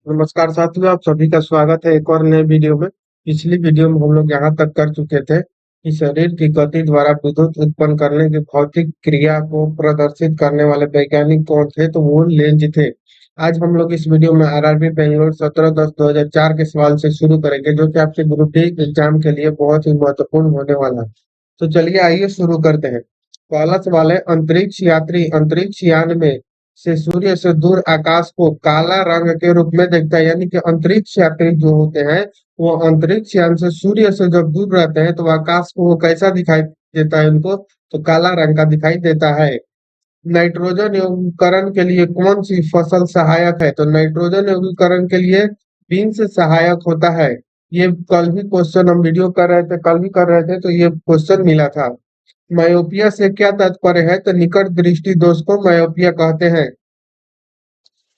नमस्कार साथियों, आप सभी का स्वागत है एक और नए वीडियो में। पिछली वीडियो में हम लोग यहाँ तक कर चुके थे कि शरीर की गति द्वारा विद्युत उत्पन्न करने की भौतिक क्रिया को प्रदर्शित करने वाले वैज्ञानिक कौन थे, तो वो लेंज थे। आज हम लोग इस वीडियो में आरआरबी बेंगलोर 17/10/2004 के सवाल से शुरू करेंगे, जो कि आपके ग्रुप डी एग्जाम के लिए बहुत ही महत्वपूर्ण होने वाला है। तो चलिए आइए शुरू करते हैं। पहला सवाल है, अंतरिक्ष यात्री अंतरिक्ष यान में से सूर्य से दूर आकाश को काला रंग के रूप में देखता है। यानी कि अंतरिक्ष यात्री जो होते हैं, वो अंतरिक्ष यान से सूर्य से जब दूर रहते हैं तो आकाश को वो कैसा दिखाई देता है उनको, तो काला रंग का दिखाई देता है। नाइट्रोजन यौगीकरण के लिए कौन सी फसल सहायक है, तो नाइट्रोजन यौगीकरण के लिए बीन्स सहायक होता है। ये कल भी क्वेश्चन हम वीडियो कर रहे थे, कल भी कर रहे थे, तो ये क्वेश्चन मिला था। मायोपिया से क्या तात्पर्य है, तो निकट दृष्टि दोष को मायोपिया कहते हैं।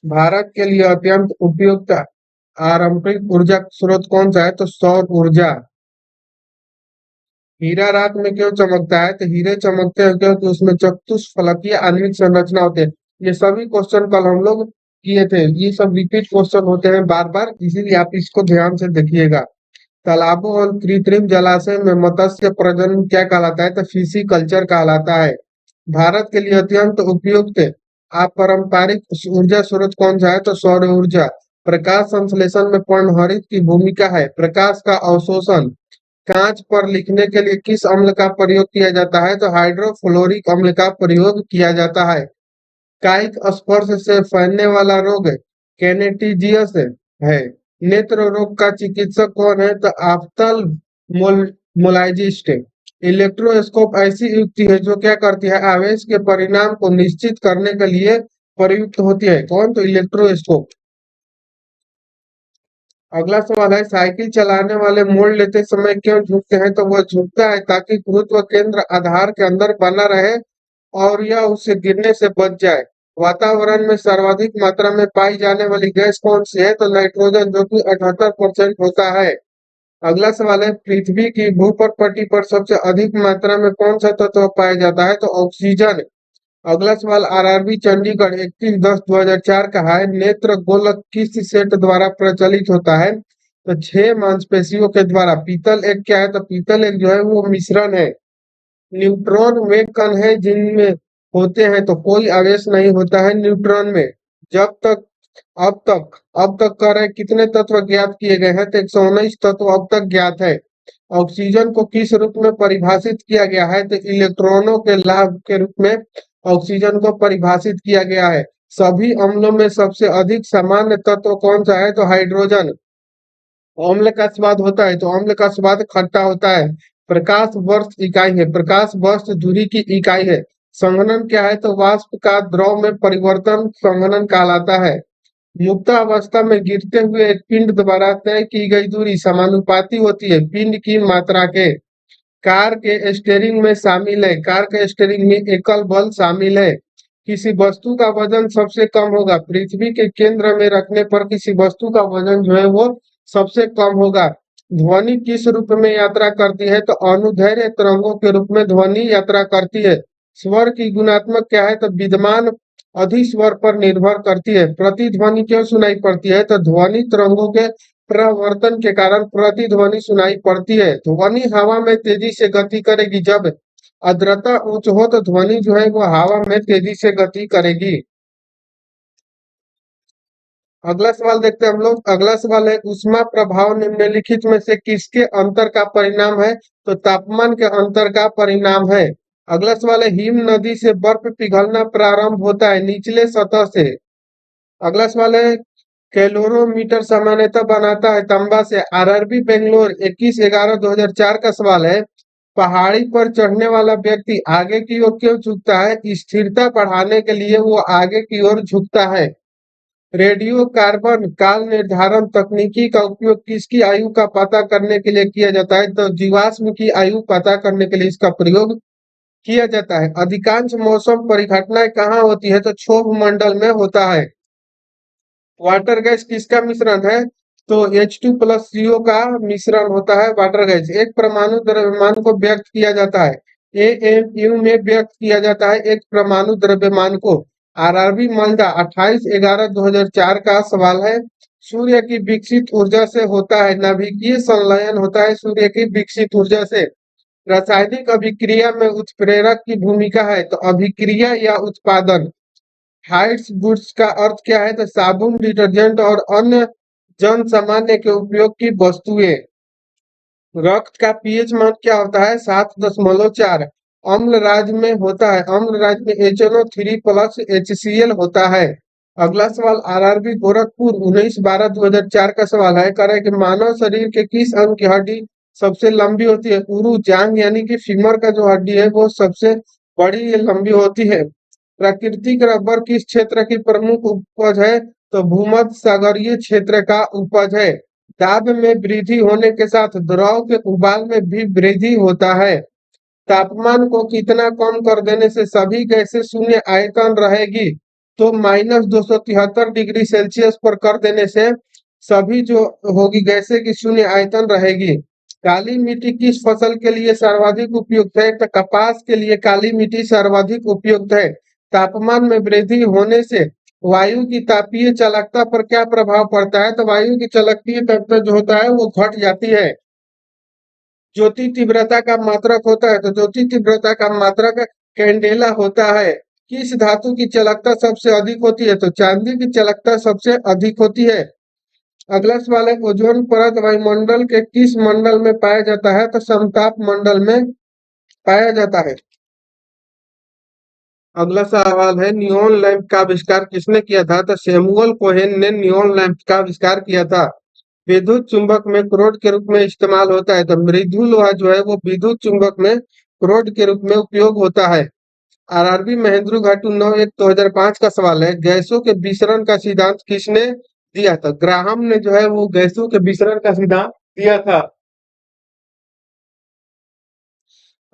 भारत के लिए अत्यंत उपयुक्त पारंपरिक ऊर्जा स्रोत कौन सा है, तो सौर ऊर्जा। हीरा रात में क्यों चमकता है, तो हीरे चमकते हैं क्योंकि उसमें चतुष्फलकीय आणविक संरचना होते हैं। ये सभी क्वेश्चन कल हम लोग किए थे, ये सब रिपीट क्वेश्चन होते हैं बार बार, इसीलिए आप इसको ध्यान से देखिएगा। तालाबों और कृत्रिम जलाशय में मत्स्य प्रजनन क्या कहलाता है, तो फिशी कल्चर कहलाता है। भारत के लिए अत्यंत उपयुक्त अपारंपरिक ऊर्जा स्रोत कौन सा है, तो सौर ऊर्जा। प्रकाश संश्लेषण में पर्णहरित की भूमिका है। प्रकाश का अवशोषण। कांच पर लिखने के लिए किस अम्ल का प्रयोग किया जाता है, तो हाइड्रोफ्लोरिक अम्ल का प्रयोग किया जाता है। कायिक स्पर्श से फैलने वाला रोग कैनेटिजियस है। नेत्र रोग का चिकित्सक कौन है, तो आफ्थल मोलाइजिस्ट। इलेक्ट्रोस्कोप ऐसी युक्ति है जो क्या करती है, आवेश के परिणाम को निश्चित करने के लिए प्रयुक्त होती है। कौन, तो इलेक्ट्रोस्कोप। अगला सवाल है, साइकिल चलाने वाले मोड़ लेते समय क्यों झुकते हैं, तो वह झुकता है ताकि गुरुत्व केंद्र आधार के अंदर बना रहे और यह उससे गिरने से बच जाए। वातावरण में सर्वाधिक मात्रा में पाई जाने वाली गैस कौन सी है, तो नाइट्रोजन, जो कि 78% होता है। अगला सवाल है, पृथ्वी की भूपटपटी पर सबसे अधिक मात्रा में कौन सा तत्व पाया जाता है, तो ऑक्सीजन। अगला सवाल आरआरबी चंडीगढ़ 31/10/2004 का है, नेत्र गोलक किस सेट द्वारा प्रचलित होता है, तो 6 मांसपेशियों के द्वारा। पीतल एक क्या है, तो पीतल एक जो है वो मिश्रण है। न्यूट्रॉन वे कण है जिनमें होते हैं तो कोई आवेश नहीं होता है न्यूट्रॉन में। जब तक अब तक कर रहे कितने तत्व ज्ञात किए गए हैं, तो 119 तत्व अब तक ज्ञात है। ऑक्सीजन को किस रूप में परिभाषित किया गया है, तो इलेक्ट्रॉनों के लाभ के रूप में ऑक्सीजन को परिभाषित किया गया है। सभी अम्लों में सबसे अधिक सामान्य तत्व कौन सा है, तो हाइड्रोजन। अम्ल का स्वाद होता है, तो अम्ल का स्वाद खट्टा होता है। प्रकाश वर्ष इकाई है, प्रकाश वर्ष दूरी की इकाई है। संघनन क्या है, तो वाष्प का द्रव में परिवर्तन संघनन कहलाता है। मुक्तावस्था में गिरते हुए एक पिंड द्वारा तय की गई दूरी समानुपाती होती है पिंड की मात्रा के। कार के स्टीयरिंग में शामिल है, कार के स्टीयरिंग में एकल बल शामिल है। किसी वस्तु का वजन सबसे कम होगा, पृथ्वी के केंद्र में रखने पर किसी वस्तु का वजन जो है वो सबसे कम होगा। ध्वनि किस रूप में यात्रा करती है, तो अनुदैर्घ्य तरंगों के रूप में ध्वनि यात्रा करती है। स्वर की गुणात्मक क्या है, तो विद्यमान अधिस्वर पर निर्भर करती है। प्रतिध्वनि क्यों सुनाई पड़ती है, तो ध्वनि तरंगों के प्रवर्तन के कारण प्रतिध्वनि सुनाई पड़ती है। ध्वनि हवा में तेजी से गति करेगी, जब आर्द्रता उच्च हो तो ध्वनि जो है वो हवा में तेजी से गति करेगी। अगला सवाल देखते हैं हम लोग। अगला सवाल है, उष्मा प्रभाव निम्नलिखित में से किसके अंतर का परिणाम है, तो तापमान के अंतर का परिणाम है। अगला सवाल है, हिम नदी से बर्फ पिघलना प्रारंभ होता है निचले सतह से। अगला सवाल है, कैलोरीमीटर सामान्यतः बनाता है तांबा से। आरआरबी बेंगलोर 21/11/2004 का सवाल है, पहाड़ी पर चढ़ने वाला व्यक्ति आगे की ओर क्यों झुकता है, स्थिरता बढ़ाने के लिए वो आगे की ओर झुकता है। रेडियो कार्बन काल निर्धारण तकनीकी का उपयोग किसकी आयु का पता करने के लिए किया जाता है, तो जीवाश्म की आयु पता करने के लिए इसका प्रयोग किया जाता है। अधिकांश मौसम परिघटनाएं कहाँ होती है, तो क्षोभ मंडल में होता है। वाटर गैस किसका मिश्रण है, तो H2+CO का मिश्रण होता है वाटर गैस। एक परमाणु द्रव्यमान को व्यक्त किया जाता है AMU में व्यक्त किया जाता है एक परमाणु द्रव्यमान को। आरआरबी मालदा 28/11/2004 का सवाल है, सूर्य की विकसित ऊर्जा से होता है। नाभिकीय संलयन होता है सूर्य की विकसित ऊर्जा से। रासायनिक अभिक्रिया में उत्प्रेरक की भूमिका है, तो अभिक्रिया या उत्पादन। हाइट्स गुड्स का अर्थ क्या है, तो साबुन, डिटर्जेंट और अन्य जन सामान्य के उपयोग की वस्तुएं। रक्त का पीएच मान क्या होता है, 7.4। अम्ल राज्य में होता है, अम्ल राज्य में HNO3 प्लस HCl होता है। अगला सवाल आरआरबी गोरखपुर 19/12/2004 का सवाल है। कह रहा है कि मानव शरीर के किस अंग की हड्डी सबसे लंबी होती है। उरु जांग यानी कि फीमर का जो हड्डी है वो सबसे बड़ी लंबी होती है। प्राकृतिक रबर किस क्षेत्र की प्रमुख उपज है, तो भूमध्य सागरीय क्षेत्र का उपज है। दाब में वृद्धि होने के साथ द्रव के उबाल में भी वृद्धि होता है। तापमान को कितना कम कर देने से सभी गैसें शून्य आयतन रहेगी, तो -273 डिग्री सेल्सियस पर कर देने से सभी जो होगी गैसें की शून्य आयतन रहेगी। काली मिट्टी किस फसल के लिए सर्वाधिक उपयुक्त है, तो कपास के लिए काली मिट्टी सर्वाधिक उपयुक्त है। तापमान में वृद्धि होने से वायु की तापीय चालकता पर क्या प्रभाव पड़ता है, तो वायु की चालकतीय तापमान जो होता है वो घट जाती है। ज्योति तीव्रता का मात्रक होता है, तो ज्योति तीव्रता का मात्रक कैंडेला होता है। किस धातु की चालकता सबसे अधिक होती है, तो चांदी की चालकता सबसे अधिक होती है। अगला सवाल है ओजोन परत वायुमंडल के किस मंडल में पाया जाता है, तो समताप मंडल में पाया जाता है। अगला सवाल है नियॉन लैंप का आविष्कार किसने किया था, तो सैमुअल कोहेन ने नियॉन लैंप का आविष्कार किया था। विद्युत चुंबक में क्रोड के रूप में इस्तेमाल होता है, तो मृदु लोहा जो है वो विद्युत चुंबक में क्रोड के रूप में उपयोग होता है। आरआरबी महेंद्रू घाटू 9/1/2005 का सवाल है गैसों के विसरण का सिद्धांत किसने दिया था। ग्राहम ने जो है वो गैसों के विसरण का सिद्धांत दिया था।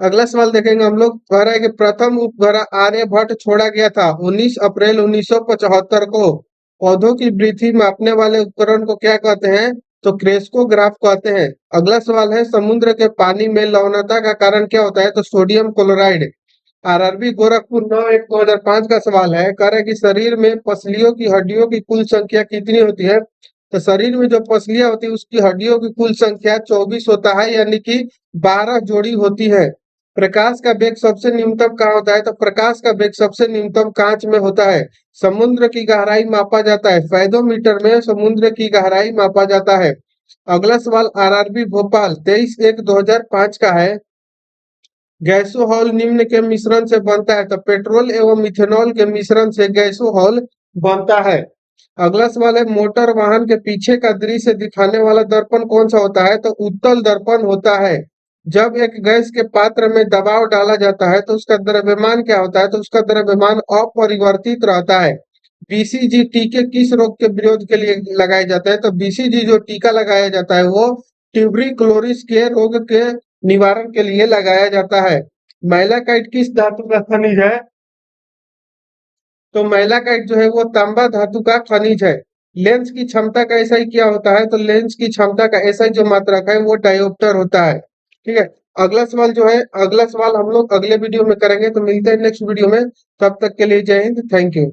अगला सवाल देखेंगे हम लोग। कह रहा है कि प्रथम उपग्रह आर्यभट्ट छोड़ा गया था 19 अप्रैल 1975 को। पौधों की वृद्धि मापने वाले उपकरण को क्या कहते हैं, तो क्रेस्कोग्राफ कहते हैं। अगला सवाल है समुद्र के पानी में लवणता का कारण क्या होता है, तो सोडियम क्लोराइड। आरआरबी गोरखपुर 9/1/2005 का सवाल है। कह रहा है कि शरीर में पसलियों की हड्डियों की कुल संख्या कितनी होती है, तो शरीर में जो पसलियां होती है उसकी हड्डियों की कुल संख्या 24 होता है, यानी कि 12 जोड़ी होती है। प्रकाश का वेग सबसे न्यूनतम कहाँ होता है, तो प्रकाश का वेग सबसे न्यूनतम कांच में होता है। समुद्र की गहराई मापा जाता है, फैदोमीटर में समुद्र की गहराई मापा जाता है। अगला सवाल आरआरबी भोपाल 23/1/2005 का है। गैसोहॉल निम्न के मिश्रण से बनता है, तो पेट्रोल एवं मिथेनॉल के मिश्रण से गैसोहॉल बनता है। अगला सवाल है मोटर वाहन के पीछे का दृश्य दिखाने वाला दर्पण कौन सा होता है, तो उत्तल दर्पण होता है। जब एक गैस के पात्र में दबाव डाला जाता है तो उसका द्रव्यमान क्या होता है, तो उसका द्रव्यमान अपरिवर्तित रहता है। बीसीजी टीके किस रोग के विरोध के लिए लगाए जाते हैं, तो बीसीजी जो टीका लगाया जाता है वो ट्यूबरिक्लोसिस के रोग के निवारण के लिए लगाया जाता है। मैलाकाइट किस धातु का खनिज है, तो मैलाकाइट जो है वो तांबा धातु का खनिज है। लेंस की क्षमता का एसआई क्या होता है, तो लेंस की क्षमता का एसआई जो मात्रक है वो डायोप्टर होता है। ठीक है। अगला सवाल जो है, अगला सवाल हम लोग अगले वीडियो में करेंगे, तो मिलते हैं नेक्स्ट वीडियो में। तब तक के लिए जय हिंद, थैंक यू।